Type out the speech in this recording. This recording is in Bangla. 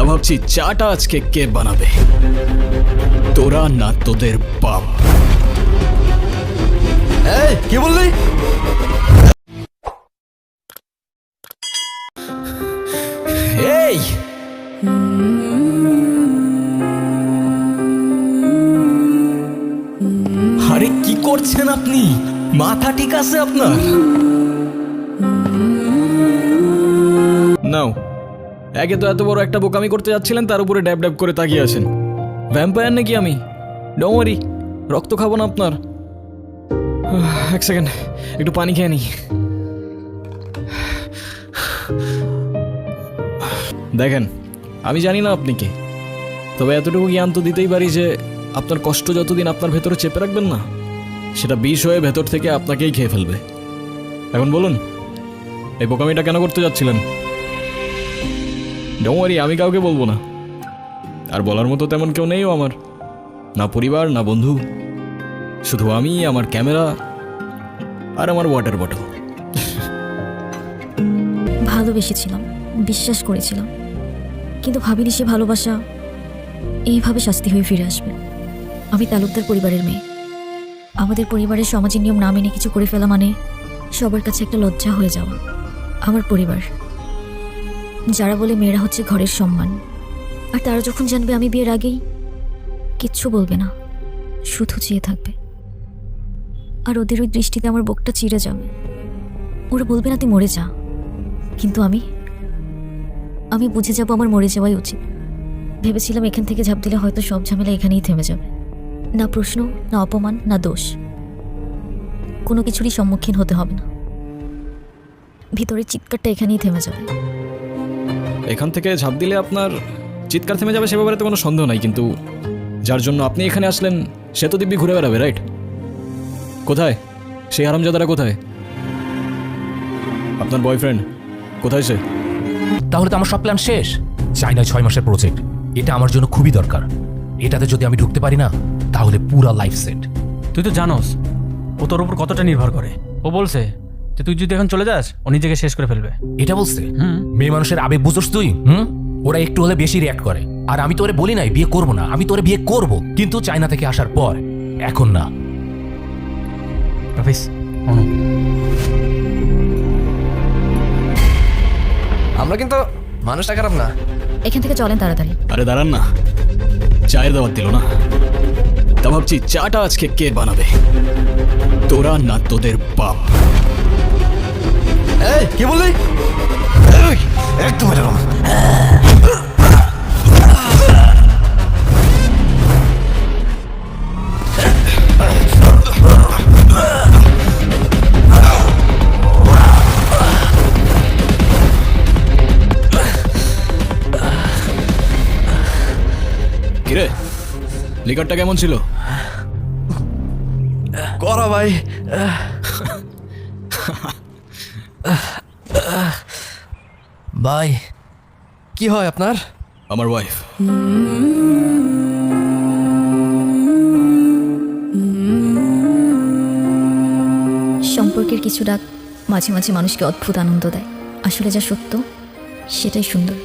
ভাবছি চাটা আজকে কে বানাবে, তোরা না তোদের বাপ? কি বললি? এই আরে কি করছেন আপনি? মাথা ঠিক আছে আপনার? নাও, একে তো এত বড় একটা বোকামি করতে যাচ্ছিলেন, তার উপরে ড্যাব ড্যাব করে তাকিয়ে আছেন। ভ্যাম্পায়ার নাকি আমি? ডোন্ট ওয়ারি, রক্ত খাবো না আপনার। এক সেকেন্ড, একটু পানি খেয়ে নি। দেখেন, আমি জানি না আপনি কে, তবে এতটুকু জ্ঞান তো দিতেই পারি যে আপনার কষ্ট যতদিন আপনার ভেতরে চেপে রাখবেন না, সেটা বিষ হয়ে ভেতর থেকে আপনাকেই খেয়ে ফেলবে। এখন বলুন, এই বোকামিটা কেন করতে যাচ্ছিলেন? ডোন্ট ওয়ারি, আমি কাউকে বলবো না, আর বলার মতো তেমন কেউ নেইও আমার, না পরিবার না বন্ধু, শুধু আমি, আমার ক্যামেরা আর আমার ওয়াটার বটল। ভালোবেসেছিলাম, বিশ্বাস করেছিলাম, কিন্তু ভাবিনি সে ভালোবাসা এইভাবে শাস্তি হয়ে ফিরে আসবে। আমি তালুকদার পরিবারের মেয়ে। আমাদের পরিবারের সমাজের নিয়ম না মেনে কিছু করে ফেলা মানে সবার কাছে একটা লজ্জা হয়ে যাওয়া। আমার পরিবার, যারা বলে মেয়েরা হচ্ছে ঘরের সম্মান, আর তারা যখন জানবে আমি বিয়ের আগেই, কিচ্ছু বলবে না, শুধু চেয়ে থাকবে। আর ওদের ওই দৃষ্টিতে আমার বুকটা চিরে যাবে। ওরা বলবে না তুই মরে যা, কিন্তু আমি বুঝে যাব আমার মরে যাওয়াই উচিত। ভেবেছিলাম এখান থেকে ঝাঁপ দিলে হয়তো সব ঝামেলা এখানেই থেমে যাবে, না প্রশ্ন, না অপমান, না দোষ, কোনো কিছুরই সম্মুখীন হতে হবে না। ভিতরের চিৎকারটা এখানেই থেমে যাবে। এখান থেকে ঝাঁপ দিলে আপনার চিৎকার থেমে যাবে সে ব্যাপারে তো কোনো সন্দেহ নাই, কিন্তু যার জন্য আপনি এখানে আসলেন সে তো দিব্যি ঘুরে বেড়াবে, রাইট? কোথায় সেই হারামজাদারা? কোথায় আপনার বয়ফ্রেন্ড? কোথায় সে? তাহলে তো আমার সব প্ল্যান শেষ। চাইনায় 6 মাসের প্রজেক্ট, এটা আমার জন্য খুবই দরকার। এটাতে যদি আমি ঢুকতে পারি না, তাহলে পুরা লাইফ সেট। তুই তো জানোস ও তোর উপর কতটা নির্ভর করে। ও বলছে যে তুই যদি এখন চলে যাস ও নিজেকে শেষ করে ফেলবে। এটা বলছে? মেয়ে মানুষের আবেগ বুঝোস তুই? ওরা একটু হলে বেশি রিয়াক্ট করে। আর আমি তোরে বলি নাই বিয়ে করবো না, আমি তোরে বিয়ে করব, কিন্তু চায়না থেকে আসার পর, এখন না। রাফিস, অনু, আমরা কিন্তু মানুষটা খারাপ না। এখান থেকে চলেন তাড়াতাড়ি। আরে দাঁড়ান না, চায়ের দাওয়াত দিল না? তা ভাবছি চাটা আজকে কে বানাবে, তোরা না তোদের বাপ? কি বললি? একদম এরকম। কিরে, লিকারটা কেমন ছিল? করা ভাই। ভাই, কি হয় আপনার? আমার ওয়াইফ। সম্পর্কের কিছু ডাক মাঝে মাঝে মানুষকে অদ্ভুত আনন্দ দেয়। আসলে যা সত্য সেটাই সুন্দর।